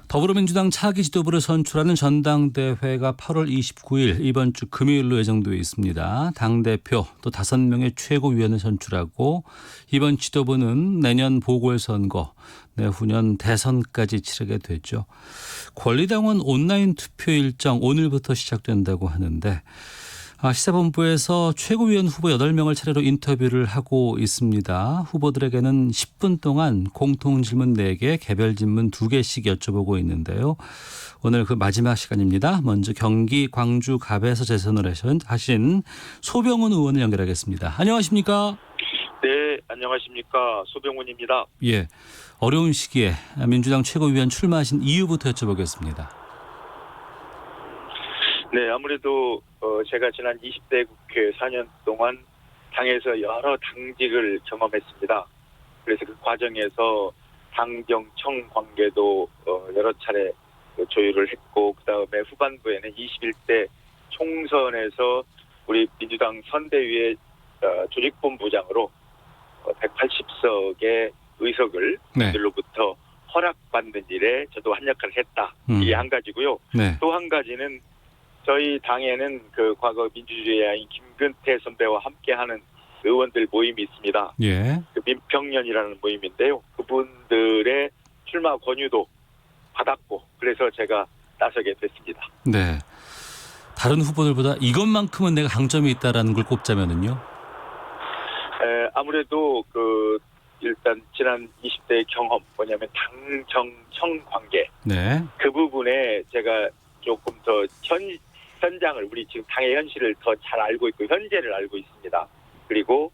더불어민주당 차기 지도부를 선출하는 전당대회가 8월 29일 이번 주 금요일로 예정되어 있습니다. 당대표 또 5명의 최고위원을 선출하고 이번 지도부는 내년 보궐선거, 내후년 대선까지 치르게 되죠. 권리당원 온라인 투표 일정 오늘부터 시작된다고 하는데 시사본부에서 최고위원 후보 8명을 차례로 인터뷰를 하고 있습니다. 후보들에게는 10분 동안 공통질문 4개, 개별 질문 2개씩 여쭤보고 있는데요. 오늘 그 마지막 시간입니다. 먼저 경기 광주 갑에서 재선을 하신 소병훈 의원을 연결하겠습니다. 안녕하십니까? 네, 안녕하십니까. 소병훈입니다. 예, 어려운 시기에 민주당 최고위원 출마하신 이유부터 여쭤보겠습니다. 네, 아무래도 제가 지난 20대 국회 4년 동안 당에서 여러 당직을 경험했습니다. 그래서 그 과정에서 당정청 관계도 여러 차례 조율을 했고, 그다음에 후반부에는 21대 총선에서 우리 민주당 선대위의 조직본부장으로 180석의 의석을 그들로부터 허락받는 일에 저도 한 역할을 했다. 이게 한 가지고요. 네. 또 한 가지는 저희 당에는 그 과거 민주주의 아인 김근태 선배와 함께하는 의원들 모임이 있습니다. 예. 그 민평련이라는 모임인데요. 그분들의 출마 권유도 받았고, 그래서 제가 나서게 됐습니다. 네. 다른 후보들보다 이것만큼은 내가 강점이 있다라는 걸 꼽자면은요. 아무래도 일단 지난 20대 경험, 뭐냐면 당정청 관계. 네. 그 부분에 제가 조금 더 현장을, 우리 지금 당의 현실을 더 잘 알고 있고 현재를 알고 있습니다. 그리고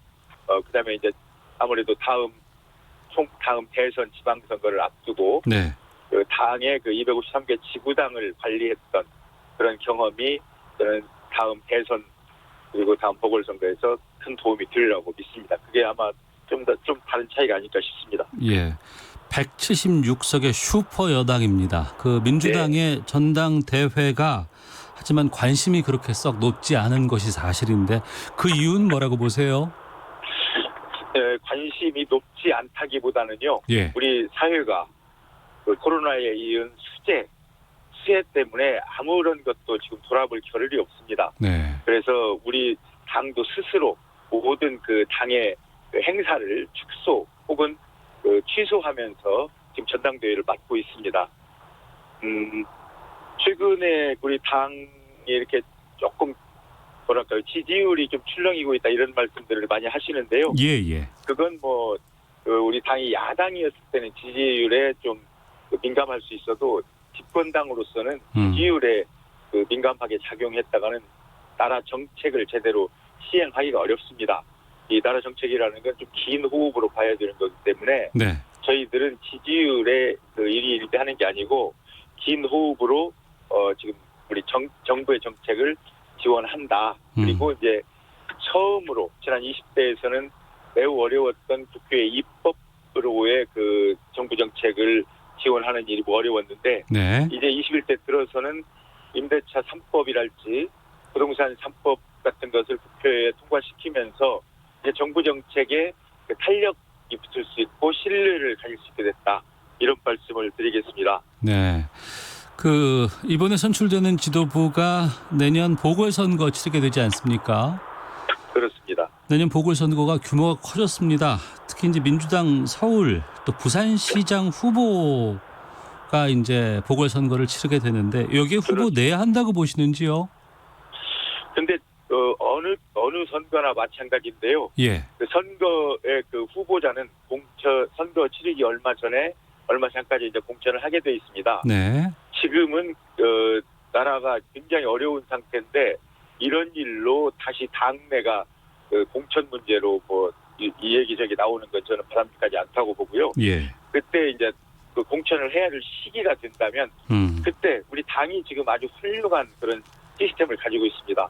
그다음에 이제 아무래도 다음 대선 지방선거를 앞두고 네. 그 당의 253개 지구당을 관리했던 그런 경험이 저는 다음 대선 그리고 다음 보궐선거에서 큰 도움이 되리라고 믿습니다. 그게 아마 좀 다른 차이가 아닐까 싶습니다. 예. 176석의 슈퍼 여당입니다. 그 민주당의 네. 전당대회가 하지만 관심이 그렇게 썩 높지 않은 것이 사실인데 그 이유는 뭐라고 보세요? 관심이 높지 않다기보다는요. 예. 우리 사회가 코로나에 이은 수혜 때문에 아무런 것도 지금 돌아볼 겨를이 없습니다. 네. 그래서 우리 당도 스스로 모든 그 당의 행사를 축소 혹은 취소하면서 지금 전당대회를 맡고 있습니다. 최근에 우리 당이 이렇게 조금 뭐랄까요, 지지율이 좀 출렁이고 있다 이런 말씀들을 많이 하시는데요. 예. 그건 우리 당이 야당이었을 때는 지지율에 좀 민감할 수 있어도 집권당으로서는 지지율에 민감하게 작용했다가는 나라 정책을 제대로 시행하기가 어렵습니다. 이 나라 정책이라는 건 좀 긴 호흡으로 봐야 되는 거기 때문에 네. 저희들은 지지율에 일일이 하는 게 아니고 긴 호흡으로 지금 우리 정부의 정책을 지원한다. 그리고 이제 처음으로 지난 20대에서는 매우 어려웠던 국회의 입법으로의 정부 정책을 지원하는 일이 어려웠는데 네. 이제 21대 들어서는 임대차 3법이랄지 부동산 3법 같은 것을 국회에 통과시키면서 이제 정부 정책에 탄력이 붙을 수 있고 신뢰를 가질 수 있게 됐다. 이런 말씀을 드리겠습니다. 네. 이번에 선출되는 지도부가 내년 보궐선거 치르게 되지 않습니까? 그렇습니다. 내년 보궐선거가 규모가 커졌습니다. 특히 이제 민주당 서울 또 부산시장 후보가 이제 보궐선거를 치르게 되는데 여기에 후보 내야 한다고 보시는지요? 근데 어느 선거나 마찬가지인데요. 예. 그 선거의 후보자는 선거 치르기 얼마 전까지 이제 공천을 하게 돼 있습니다. 네. 지금은 나라가 굉장히 어려운 상태인데 이런 일로 다시 당내가 공천 문제로 이 얘기저기 나오는 건 저는 바람직하지 않다고 보고요. 예. 그때 이제 공천을 해야 될 시기가 된다면 그때 우리 당이 지금 아주 훌륭한 그런 시스템을 가지고 있습니다.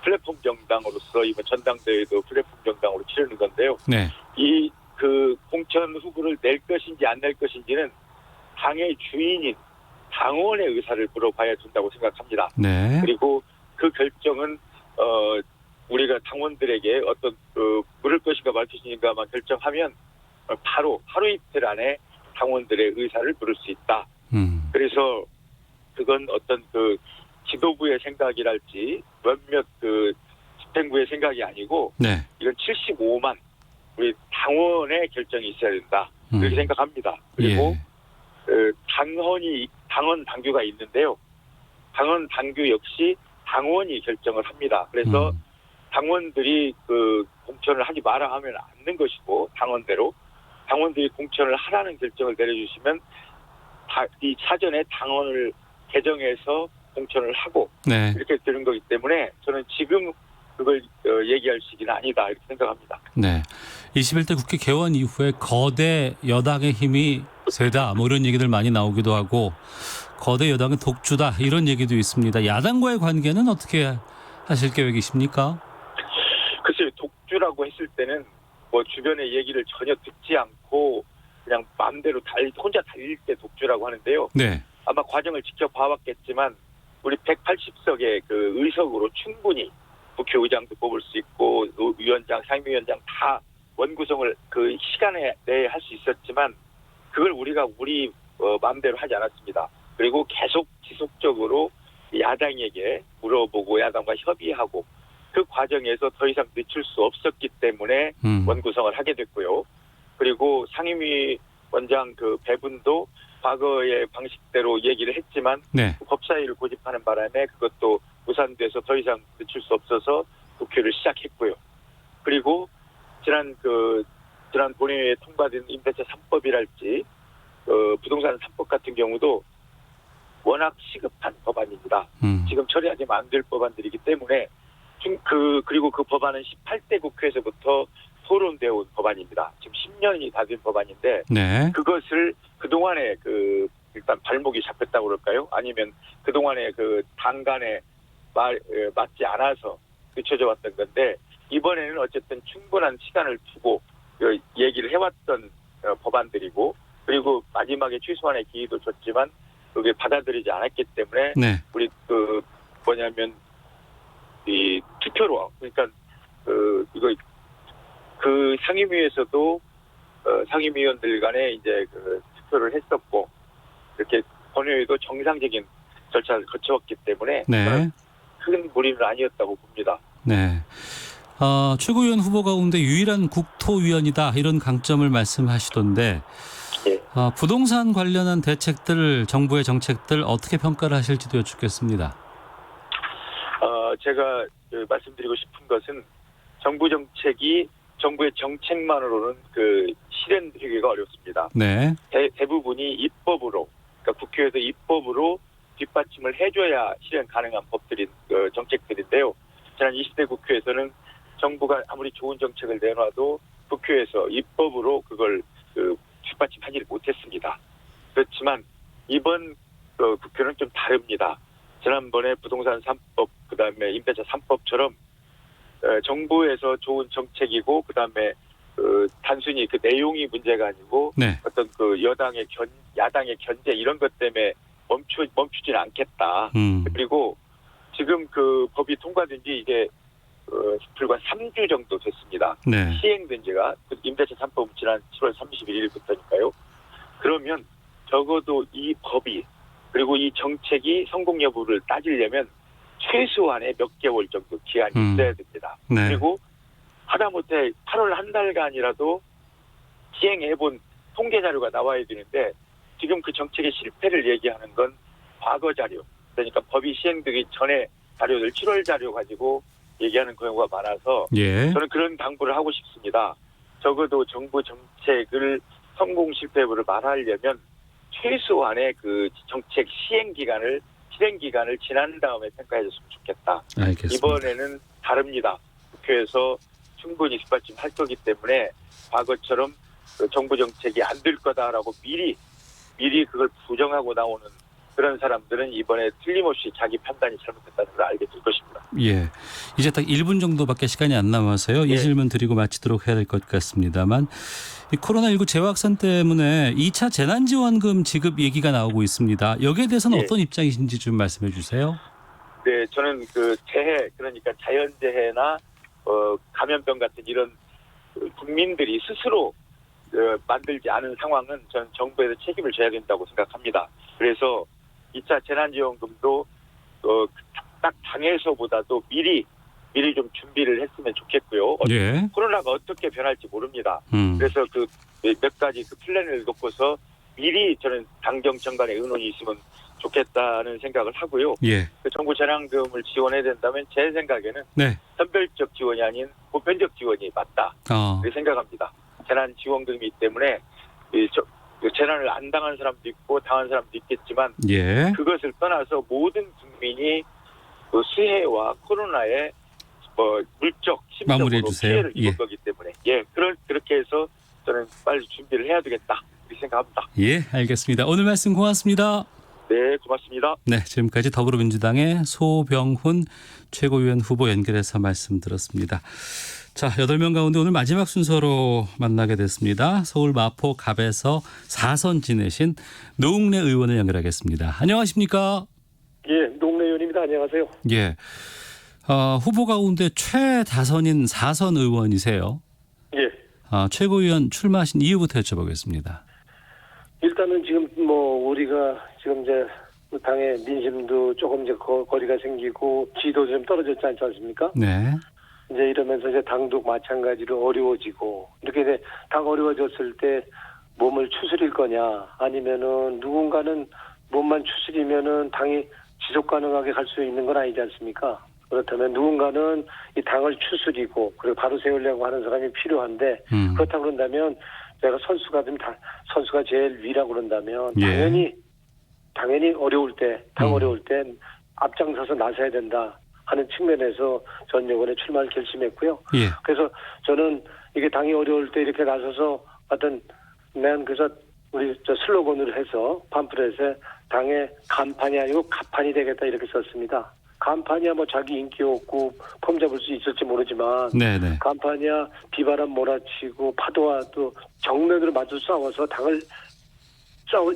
플랫폼 정당으로서 이번 전당대회도 플랫폼 정당으로 치르는 건데요. 네. 이 공천 후보를 낼 것인지 안 낼 것인지는 당의 주인인 당원의 의사를 물어봐야 된다고 생각합니다. 네. 그리고 그 결정은 우리가 당원들에게 어떤 물을 것인가 말 것인가만 결정하면 바로 하루 이틀 안에 당원들의 의사를 물을 수 있다. 그래서 그건 어떤 그 지도부의 생각이랄지 몇몇 그 집행부의 생각이 아니고 네. 이건 75만 우리 당원의 결정이 있어야 된다. 그렇게 생각합니다. 그리고 예. 당원 당규가 있는데요. 당원 당규 역시 당원이 결정을 합니다. 그래서 당원들이 그 공천을 하지 마라 하면 않는 것이고 당원들이 공천을 하라는 결정을 내려주시면 이 사전에 당원을 개정해서 공천을 하고 네. 이렇게 되는 거기 때문에 저는 지금 그걸 얘기할 시기는 아니다 이렇게 생각합니다. 네. 21대 국회 개원 이후에 거대 여당의 힘이 세다 뭐 이런 얘기들 많이 나오기도 하고 거대 여당은 독주다 이런 얘기도 있습니다. 야당과의 관계는 어떻게 하실 계획이십니까? 글쎄요. 독주라고 했을 때는 뭐 주변의 얘기를 전혀 듣지 않고 그냥 마음대로 혼자 달릴 때 독주라고 하는데요. 네. 아마 과정을 지켜봐왔겠지만 우리 180석의 그 의석으로 충분히 국회의장도 뽑을 수 있고 위원장, 상임위원장 다 원구성을 그 시간에 내에 할 수 있었지만 그걸 우리가 우리 마음대로 하지 않았습니다. 그리고 계속 지속적으로 야당에게 물어보고 야당과 협의하고 그 과정에서 더 이상 늦출 수 없었기 때문에 원구성을 하게 됐고요. 그리고 상임위 원장 그 배분도 과거의 방식대로 얘기를 했지만 네. 법사위를 고집하는 바람에 그것도 무산돼서 더 이상 늦출 수 없어서 국회를 시작했고요. 그리고 지난 본회의에 통과된 임대차 3법이랄지 부동산 3법 같은 경우도 워낙 시급한 법안입니다. 지금 처리하지만 안 될 법안들이기 때문에 그리고 그 법안은 18대 국회에서부터 토론되어 온 법안입니다. 지금 10년이 다 된 법안인데 네. 그것을 그동안에 일단 발목이 잡혔다고 그럴까요? 아니면 그동안에 당 간에 맞지 않아서 늦춰져 왔던 건데 이번에는 어쨌든 충분한 시간을 두고 얘기를 해왔던 법안들이고 그리고 마지막에 최소한의 기회도 줬지만 그게 받아들이지 않았기 때문에 네. 우리 이 투표로 그러니까 이거 상임위에서도 상임위원들 간에 이제 투표를 했었고 이렇게 본회의도 정상적인 절차를 거쳐왔기 때문에 네. 큰 무리는 아니었다고 봅니다. 네. 최고위원 후보 가운데 유일한 국토위원이다 이런 강점을 말씀하시던데 예. 부동산 관련한 대책들 정부의 정책들 어떻게 평가를 하실지도 여쭙겠습니다. 제가 말씀드리고 싶은 것은 정부의 정책만으로는 실현되기가 어렵습니다. 네. 대부분이 입법으로 그러니까 국회에서 입법으로 뒷받침을 해줘야 실현 가능한 정책들인데요. 지난 20대 국회에서는 정부가 아무리 좋은 정책을 내놔도 국회에서 입법으로 그걸 뒷받침하지를 못했습니다. 그렇지만 이번 국회는 좀 다릅니다. 지난번에 부동산 3법 그다음에 임대차 3법처럼 정부에서 좋은 정책이고 그다음에 단순히 내용이 문제가 아니고 네. 어떤 야당의 견제 이런 것 때문에 멈추지는 않겠다. 그리고 지금 법이 통과된 지 이제 불과 3주 정도 됐습니다. 네. 시행된 지가 임대차 3법은 지난 7월 31일부터니까요. 그러면 적어도 이 법이 그리고 이 정책이 성공 여부를 따지려면 최소한의 몇 개월 정도 기한이 있어야 됩니다. 네. 그리고 하다못해 8월 한 달간이라도 시행해본 통계 자료가 나와야 되는데 지금 그 정책의 실패를 얘기하는 건 과거 자료 그러니까 법이 시행되기 전에 자료들 7월 자료 가지고 얘기하는 경우가 많아서 예. 저는 그런 당부를 하고 싶습니다. 적어도 정부 정책을 성공 실패 여부를 말하려면 최소한의 정책 실행 기간을 지난 다음에 평가해줬으면 좋겠다. 알겠습니다. 이번에는 다릅니다. 국회에서 충분히 뒷받침할 거기 때문에 과거처럼 정부 정책이 안 될 거다라고 미리 그걸 부정하고 나오는 그런 사람들은 이번에 틀림없이 자기 판단이 잘못됐다는 걸 알게 될 것입니다. 예. 이제 딱 1분 정도밖에 시간이 안 남아서요. 예. 이 질문 드리고 마치도록 해야 될 것 같습니다만 이 코로나19 재확산 때문에 2차 재난지원금 지급 얘기가 나오고 있습니다. 여기에 대해서는 예. 어떤 입장이신지 좀 말씀해 주세요. 네, 저는 재해 그러니까 자연재해나 감염병 같은 이런 국민들이 스스로 만들지 않은 상황은 전 정부에서 책임을 져야 된다고 생각합니다. 그래서 2차 재난지원금도 딱 당에서보다도 미리 좀 준비를 했으면 좋겠고요. 예. 코로나가 어떻게 변할지 모릅니다. 그래서 그 몇 가지 그 플랜을 놓고서 미리 저는 당정청 간의 의논이 있으면 좋겠다는 생각을 하고요. 예. 그 정부 재난금을 지원해야 된다면 제 생각에는 네. 선별적 지원이 아닌 보편적 지원이 맞다. 그렇게 생각합니다. 재난지원금이기 때문에 그 재난을 안 당한 사람도 있고 당한 사람도 있겠지만 예. 그것을 떠나서 모든 국민이 그 수해와 코로나에 물적, 심적으로 피해를 입은 거기 때문에 그렇게 해서 저는 빨리 준비를 해야 되겠다 이렇게 생각합니다. 예, 알겠습니다. 오늘 말씀 고맙습니다. 네, 고맙습니다. 네, 지금까지 더불어민주당의 소병훈 최고위원 후보 연결해서 말씀 들었습니다. 자, 8명 가운데 오늘 마지막 순서로 만나게 됐습니다. 서울 마포 갑에서 4선 지내신 노웅래 의원을 연결하겠습니다. 안녕하십니까? 예, 노웅래 의원입니다. 안녕하세요. 예, 후보 가운데 최다선인 4선 의원이세요. 예. 최고위원 출마하신 이유부터 여쭤보겠습니다. 일단은 지금 우리가 지금 이제 당의 민심도 조금 이제 거리가 생기고 지도도 좀 떨어졌지 않지 않습니까? 네. 이제 이러면서 이제 당도 마찬가지로 어려워지고 이렇게 이제 당 어려워졌을 때 몸을 추스릴 거냐 아니면은 누군가는 몸만 추스리면은 당이 지속 가능하게 갈 수 있는 건 아니지 않습니까? 그렇다면 누군가는 이 당을 추스리고 그리고 바로 세우려고 하는 사람이 필요한데 그렇다고 그런다면 제가 선수가 제일 위라고 그런다면 당연히 어려울 때 어려울 때 앞장서서 나서야 된다 하는 측면에서 전 이번에 출마를 결심했고요. 예. 그래서 저는 이게 당이 어려울 때 이렇게 나서서 그래서 우리 슬로건으로 해서 팜플렛에 당의 간판이 아니고 가판이 되겠다 이렇게 썼습니다. 간판이야 자기 인기 없고 폼 잡을 수 있을지 모르지만 네네. 간판이야 비바람 몰아치고 파도와 또 정면으로 마주 싸워서 당을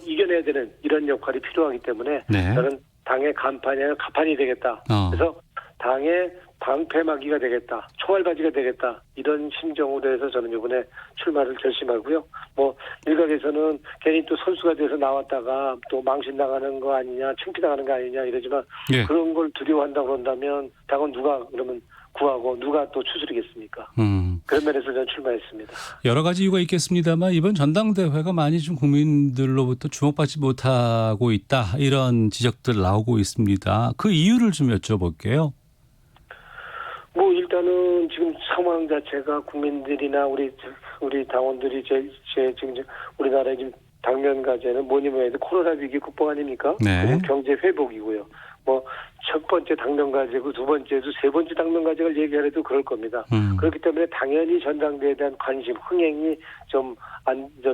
이겨내야 되는 이런 역할이 필요하기 때문에 네. 저는 당의 간판이 아니라 가판이 되겠다. 그래서 당의 방패막이가 되겠다. 총알바지가 되겠다. 이런 심정으로 해서 저는 이번에 출마를 결심하고요. 일각에서는 괜히 또 선수가 돼서 나왔다가 또 망신당하는 거 아니냐, 창피당하는 거 아니냐 이러지만 예. 그런 걸 두려워한다고 그런다면 당은 누가 그러면 구하고 누가 또 추스리겠습니까? 그런 면에서 저는 출마했습니다. 여러 가지 이유가 있겠습니다만 이번 전당대회가 많이 좀 국민들로부터 주목받지 못하고 있다 이런 지적들 나오고 있습니다. 그 이유를 좀 여쭤볼게요. 일단은 지금 상황 자체가 국민들이나 우리 당원들이 지금 우리나라의 지금 당면 과제는 뭐니 해도 코로나 위기 극복 아닙니까? 네. 그리고 경제 회복이고요. 첫 번째 당면 과제고 두 번째도 세 번째 당면 과제를 얘기하려도 그럴 겁니다. 그렇기 때문에 당연히 전당대회에 대한 관심, 흥행이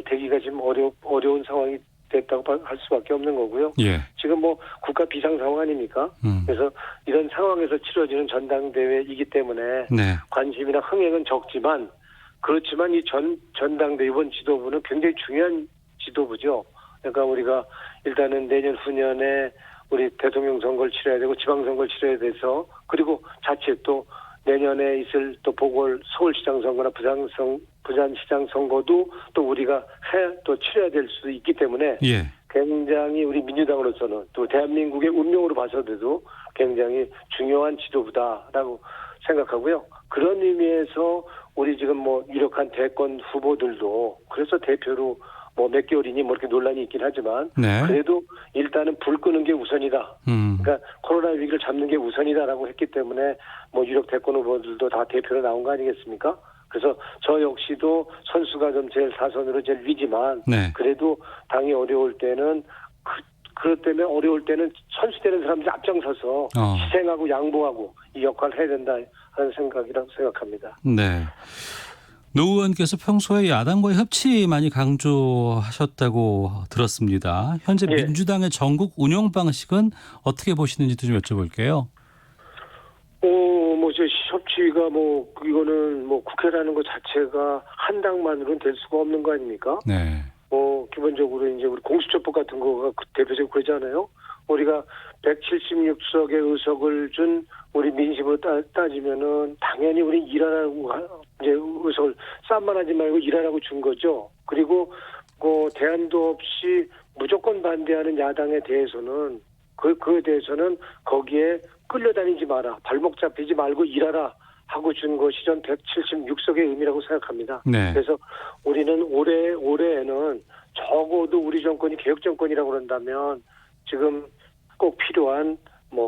되기가 지금 어려운 상황이 됐다고 할 수밖에 없는 거고요. 예. 지금 국가 비상 상황 아닙니까? 그래서 이런 상황에서 치러지는 전당대회이기 때문에 네. 관심이나 흥행은 적지만 그렇지만 이 전당대회 이번 지도부는 굉장히 중요한 지도부죠. 그러니까 우리가 일단은 내년 후년에 우리 대통령 선거를 치러야 되고 지방선거를 치러야 돼서 그리고 자칫 또 내년에 있을 또 서울시장 선거나 부산시장 선거도 또 우리가 또 치러야 될 수 있기 때문에 예. 굉장히 우리 민주당으로서는 또 대한민국의 운명으로 봐서도 굉장히 중요한 지도부다라고 생각하고요. 그런 의미에서 우리 지금 유력한 대권 후보들도 그래서 대표로 몇 개월이니 이렇게 논란이 있긴 하지만 네. 그래도 일단은 불 끄는 게 우선이다. 그러니까 코로나 위기를 잡는 게 우선이다라고 했기 때문에 유력 대권 후보들도 다 대표로 나온 거 아니겠습니까? 그래서 저 역시도 선수가 좀 제일 사선으로 제일 위지만 네. 그래도 당이 어려울 때는 그것 때문에 어려울 때는 선수 되는 사람들이 앞장서서 희생하고 양보하고 이 역할을 해야 된다 하는 생각이라고 생각합니다. 네. 노 의원께서 평소에 야당과의 협치 많이 강조하셨다고 들었습니다. 현재 예. 민주당의 전국 운영 방식은 어떻게 보시는지도 좀 여쭤볼게요. 협치가 이거는 국회라는 것 자체가 한 당만으로는 될 수가 없는 거 아닙니까? 네. 기본적으로 이제 우리 공수처법 같은 거가 대표적으로 그러잖아요. 우리가 176석의 의석을 준 우리 민심으로 따지면은 당연히 우리 일하라고 이제 의석을 싼만 하지 말고 일하라고 준 거죠. 그리고 대안도 없이 무조건 반대하는 야당에 대해서는 그에 대해서는 거기에 끌려다니지 마라. 발목 잡히지 말고 일하라 하고 준 것이 전 176석의 의미라고 생각합니다. 네. 그래서 우리는 올해에는 적어도 우리 정권이 개혁 정권이라고 그런다면 지금 꼭 필요한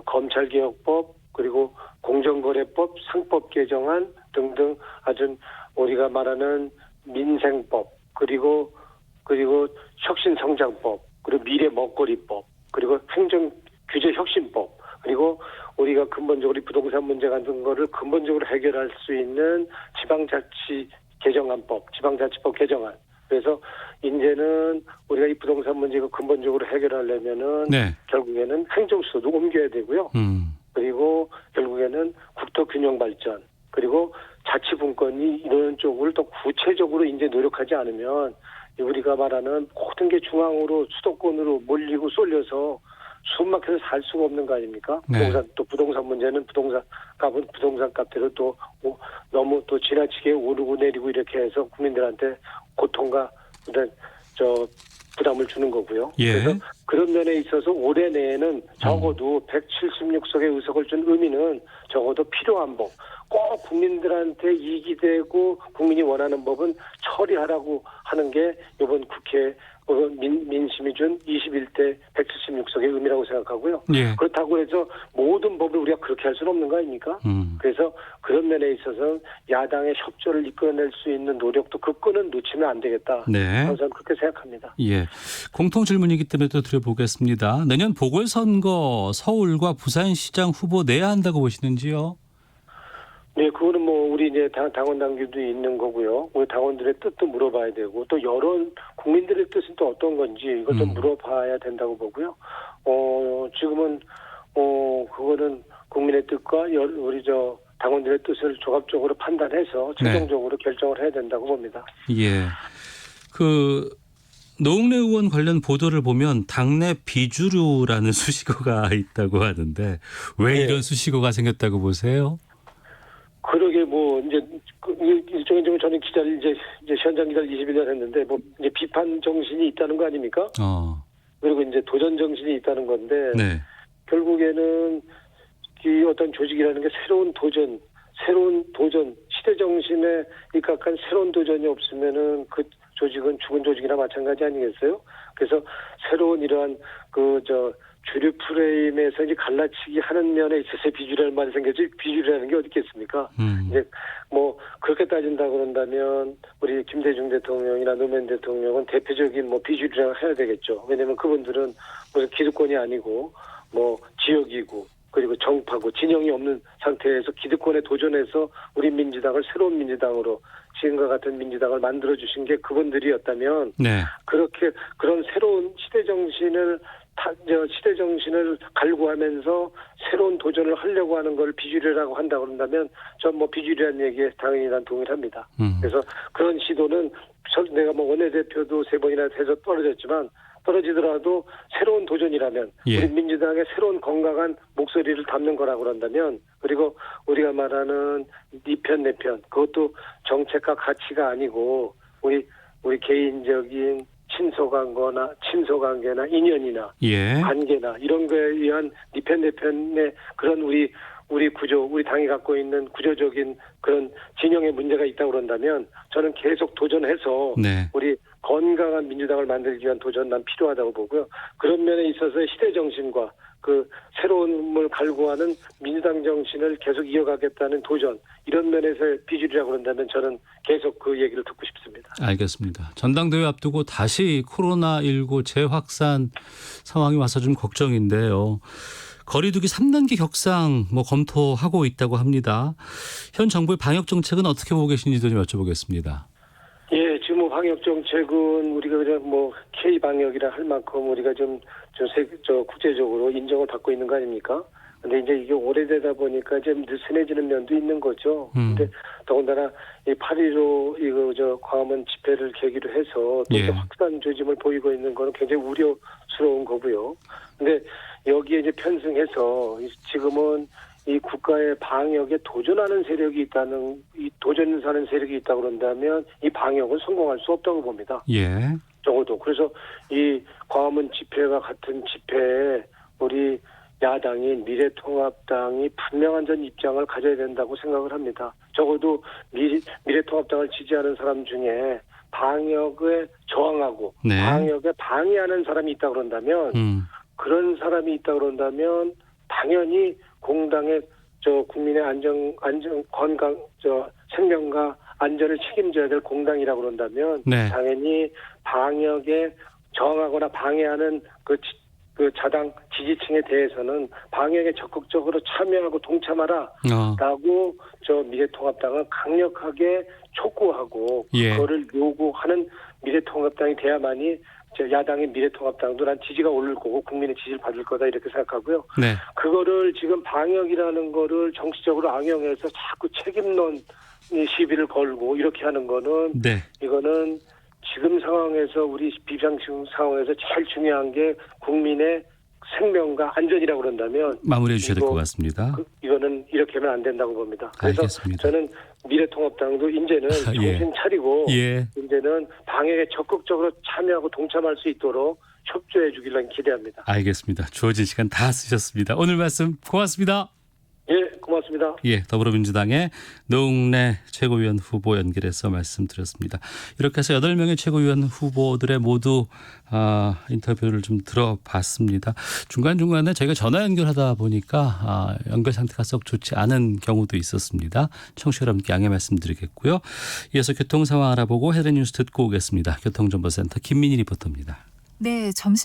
검찰개혁법 그리고 공정거래법, 상법 개정안 등등 아주 우리가 말하는 민생법 그리고 혁신성장법 그리고 미래먹거리법 그리고 행정규제혁신법 그리고 우리가 근본적으로 부동산 문제 같은 거를 근본적으로 해결할 수 있는 지방자치법 개정안. 그래서 이제는 우리가 이 부동산 문제가 근본적으로 해결하려면은 네. 결국에는 행정수도 옮겨야 되고요. 그리고 결국에는 국토균형 발전 그리고 자치분권이 이런 쪽을 더 구체적으로 이제 노력하지 않으면 우리가 말하는 모든 게 중앙으로 수도권으로 몰리고 쏠려서 숨막혀서 살 수가 없는 거 아닙니까? 네. 부동산 문제는 부동산 값대로 또 너무 또 지나치게 오르고 내리고 이렇게 해서 국민들한테 고통과 부담을 주는 거고요. 예. 그래서 그런 면에 있어서 올해 내에는 적어도 176석의 의석을 준 의미는 적어도 필요한 법, 꼭 국민들한테 이익이 되고 국민이 원하는 법은 처리하라고 하는 게 이번 국회 민심이 준 21대 176석의 의미라고 생각하고요. 예. 그렇다고 해서 모든 법을 우리가 그렇게 할 수는 없는 거 아닙니까? 그래서 그런 면에 있어서 야당의 협조를 이끌어낼 수 있는 노력도 그 끈은 놓치면 안 되겠다. 네. 저는 그렇게 생각합니다. 예. 공통 질문이기 때문에 또 드려보겠습니다. 내년 보궐선거 서울과 부산시장 후보 내야 한다고 보시는지요? 네, 그거는 우리 이제 당원 당규도 있는 거고요. 우리 당원들의 뜻도 물어봐야 되고 또 여론 국민들의 뜻은 또 어떤 건지 이걸 좀 물어봐야 된다고 보고요. 지금은 그거는 국민의 뜻과 우리 당원들의 뜻을 종합적으로 판단해서 최종적으로 결정을 해야 된다고 봅니다. 예. 노웅래 의원 관련 보도를 보면 당내 비주류라는 수식어가 있다고 하는데 왜 이런 수식어가 생겼다고 보세요? 그러게 이제 일종의 저는 기자를 이제 현장 기자를 21년 했는데 이제 비판 정신이 있다는 거 아닙니까? 그리고 이제 도전 정신이 있다는 건데 네. 결국에는 이 어떤 조직이라는 게 새로운 도전 시대 정신에 입각한 새로운 도전이 없으면은 그 조직은 죽은 조직이나 마찬가지 아니겠어요? 그래서 새로운 이러한 주류 프레임에서 이제 갈라치기 하는 면에 있어서 비주류라는 말이 생겼지 비주류라는 게 어디 있겠습니까? 이제 그렇게 따진다 그런다면 우리 김대중 대통령이나 노무현 대통령은 대표적인 비주류라고 해야 되겠죠. 왜냐하면 그분들은 무슨 기득권이 아니고 지역이고 그리고 정파고 진영이 없는 상태에서 기득권에 도전해서 우리 민주당을 새로운 민주당으로 지금과 같은 민주당을 만들어주신 게 그분들이었다면 네. 그렇게 그런 새로운 시대 정신을 갈구하면서 새로운 도전을 하려고 하는 걸 비주류라고 한다 그런다면 전 비주류라는 얘기에 당연히 난 동의를 합니다. 그래서 그런 시도는 내가 원내대표도 3번이나 해서 떨어지더라도 새로운 도전이라면 예. 우리 민주당의 새로운 건강한 목소리를 담는 거라고 그런다면 그리고 우리가 말하는 네 편 내 편 그것도 정책과 가치가 아니고 우리 개인적인 친소관계나 인연이나 예. 관계나 이런 거에 의한 네 편 내 편의 그런 우리 우리 당이 갖고 있는 구조적인 그런 진영의 문제가 있다고 그런다면 저는 계속 도전해서 네. 우리 건강한 민주당을 만들기 위한 도전 난 필요하다고 보고요. 그런 면에 있어서 시대 정신과 그 새로움을 갈구하는 민주당 정신을 계속 이어가겠다는 도전 이런 면에서 비주류라고 그런다면 저는 계속 그 얘기를 듣고 싶습니다. 알겠습니다. 전당대회 앞두고 다시 코로나19 재확산 상황이 와서 좀 걱정인데요. 거리두기 3단계 격상 검토하고 있다고 합니다. 현 정부의 방역 정책은 어떻게 보고 계신지도 좀 여쭤보겠습니다. 예, 지금 방역 정책은 우리가 그냥 K 방역이라 할 만큼 우리가 좀 국제적으로 인정을 받고 있는 거 아닙니까? 근데 이제 이게 오래되다 보니까 좀 느슨해지는 면도 있는 거죠. 근데 더군다나 이 8.15 광화문 집회를 계기로 해서 또 예. 확산 조짐을 보이고 있는 거는 굉장히 우려스러운 거고요. 근데 여기에 이제 편승해서 지금은 이 국가의 방역에 도전하는 세력이 있다는, 이 도전하는 세력이 있다고 그런다면 이 방역은 성공할 수 없다고 봅니다. 예. 적어도. 그래서 이 광화문 집회와 같은 집회에 우리 야당인 미래통합당이 분명한 전 입장을 가져야 된다고 생각을 합니다. 적어도 미래통합당을 지지하는 사람 중에 방역에 저항하고 네. 방역에 방해하는 사람이 있다 그런다면 그런 사람이 있다 그런다면 당연히 공당의 국민의 건강, 생명과 안전을 책임져야 될 공당이라고 그런다면 네. 당연히 방역에 저항하거나 방해하는 그 자당 지지층에 대해서는 방역에 적극적으로 참여하고 동참하라라고 미래통합당은 강력하게 촉구하고 예. 그거를 요구하는 미래통합당이 돼야만이 야당인 미래통합당도 난 지지가 오를 거고 국민의 지지를 받을 거다 이렇게 생각하고요. 네. 그거를 지금 방역이라는 거를 정치적으로 악용해서 자꾸 책임론 시비를 걸고 이렇게 하는 거는 네. 이거는 지금 상황에서 우리 비상식 상황에서 제일 중요한 게 국민의 생명과 안전이라고 그런다면 마무리해 주셔야 될 것 같습니다. 이거는 이렇게 하면 안 된다고 봅니다. 그래서 알겠습니다. 저는 미래통합당도 이제는 예. 정신 차리고 예. 이제는 방역에 적극적으로 참여하고 동참할 수 있도록 협조해 주기를 기대합니다. 알겠습니다. 주어진 시간 다 쓰셨습니다. 오늘 말씀 고맙습니다. 예, 고맙습니다. 예, 더불어민주당의 노웅래 최고위원 후보 연결해서 말씀드렸습니다. 이렇게 해서 8명의 최고위원 후보들의 모두 인터뷰를 좀 들어봤습니다. 중간중간에 저희가 전화 연결하다 보니까 연결 상태가 썩 좋지 않은 경우도 있었습니다. 청취자 여러분께 양해 말씀드리겠고요. 이어서 교통 상황 알아보고 헤드라인 뉴스 듣고 오겠습니다. 교통정보센터 김민희 리포터입니다. 네, 점심